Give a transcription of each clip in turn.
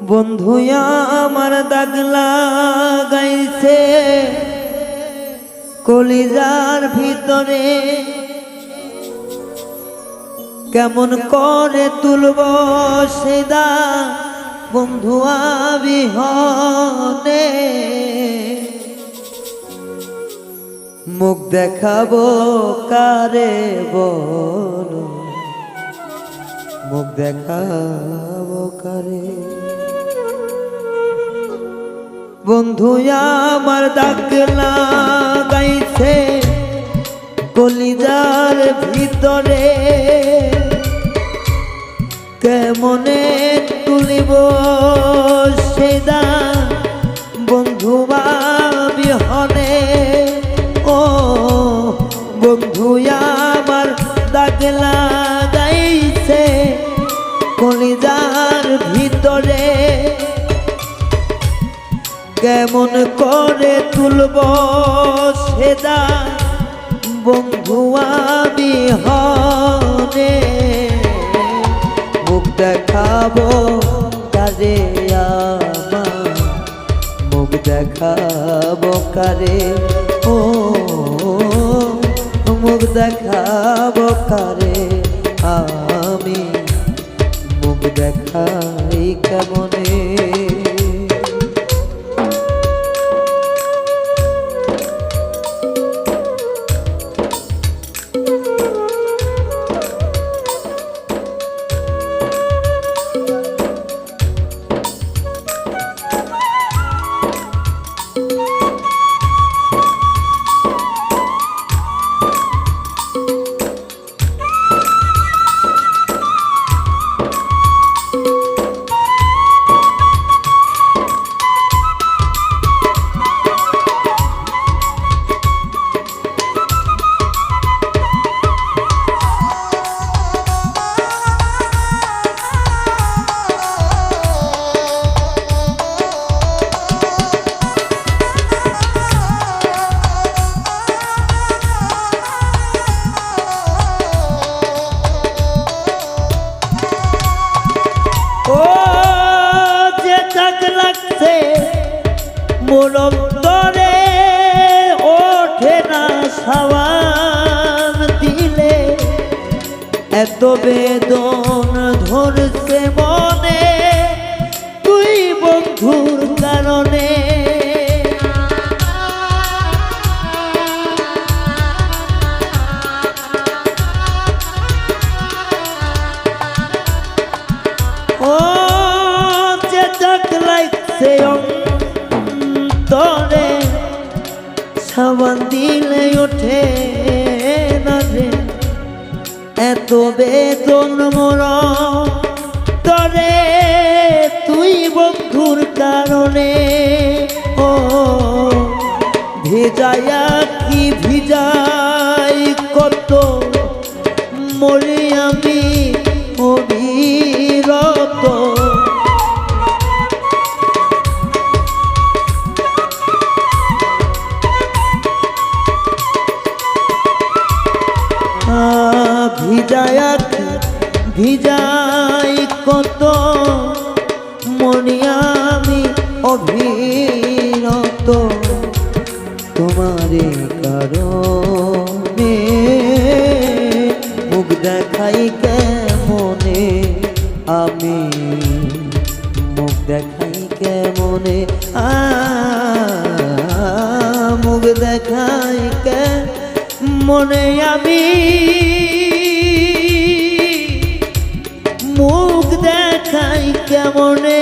বন্ধুয়া আমার দাগ লাগাইছে কলিজার ভিতরে, কেমন করে তুলব সেদা বন্ধুয়া বিহনে। মুখ দেখাবো কারে বলো, মুখ দেখাবো কারে। বন্ধুয়া আমার দাগ লাগাইছে কলিজার ভিতরে, কেমনে তুলিব সেদা বন্ধুয়া বিহনে। ও বন্ধুয়া আমার দাগ লাগাইছে কলিজার ভিতরে, কেমন করে তুলব সেদা বন্ধুয়া বিহনে। মুখ দেখাবো কারে আমার, মুখ দেখাবো কারে। ও মুখ দেখাবো কারে আমি, মুখ দেখাই কেমনে। মোর অন্তরে ওঠে না সাবান দিলে, এত বেদন ধরছে মনে তুই বন্ধুর কারণে। ও যে দাগ লাগছে তরে সাবান দিলে ওঠে না রে, এত বেদন মোর তরে তুই বন্ধুর কারণে। ও ভিজায়া কি ভিজাই কত মরে আমি অবিরত। ভিজায়া ভিজাই কত মনে আমি অভিরত, তোমারে কারণে মুখ দেখাই কেমনে আমি, মুখ দেখাই কেমনে মুখ দেখাই কেমনে আমি, মুখ দেখাই কেমনে।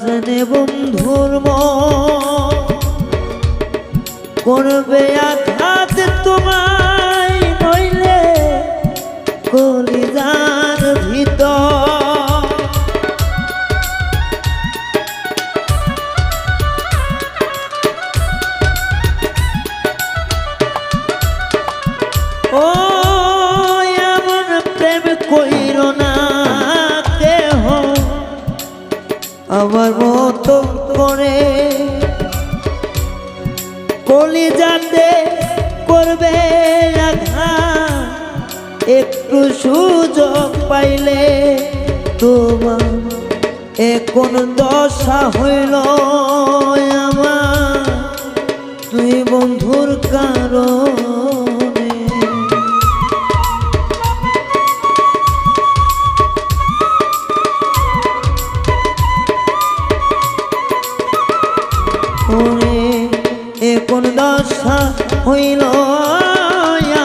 জেনে বন্ধুর করবে আঘাত তোমায়, নইলে কলিজার ভিতর ও এমন প্রেম কইর না কেহ আমার মতো করে, কলিজাতে করবে আঘাত একটু সুযোগ পাইলে। তোমার এখন দশা হইল আমার তুই বন্ধুর কারণে। ওরে এখন দশা হইল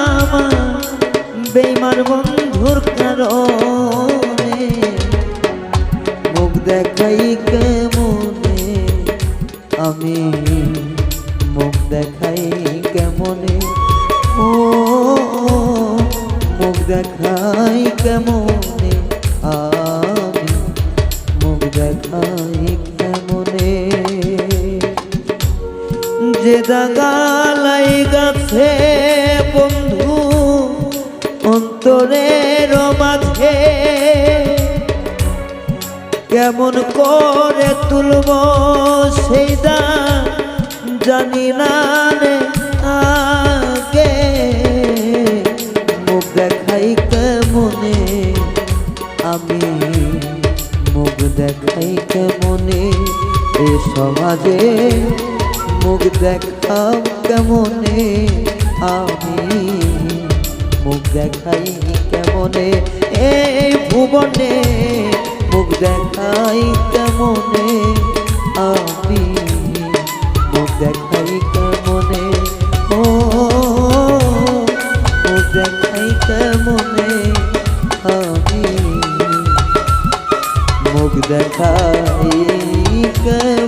আমার বেইমান বন্ধুর কারণে। মুখ দেখাই কেমনে আমি, মুখ দেখাই কেমনে, ও মুখ দেখাই কেমনে আমি, মুখ দেখাই কেমনে। যে দাগালাই গাছে বন্ধু অন্তরের মাঝে, কেমন করে তুলব সেই দাগ জানি না রে আগে। মুখ দেখাই কেমনে আমি, মুখ দেখাই কেমনে এ সমাজে, মুখ দেখাও কেমনে আমি, মুখ দেখাই কেমনে এই ভুবনে, মুখ দেখাই কেমনে আমি, মুখ দেখাই কেমনে, ও মুখ দেখাই কেমনে আমি, মুখ দেখাই কেমনে।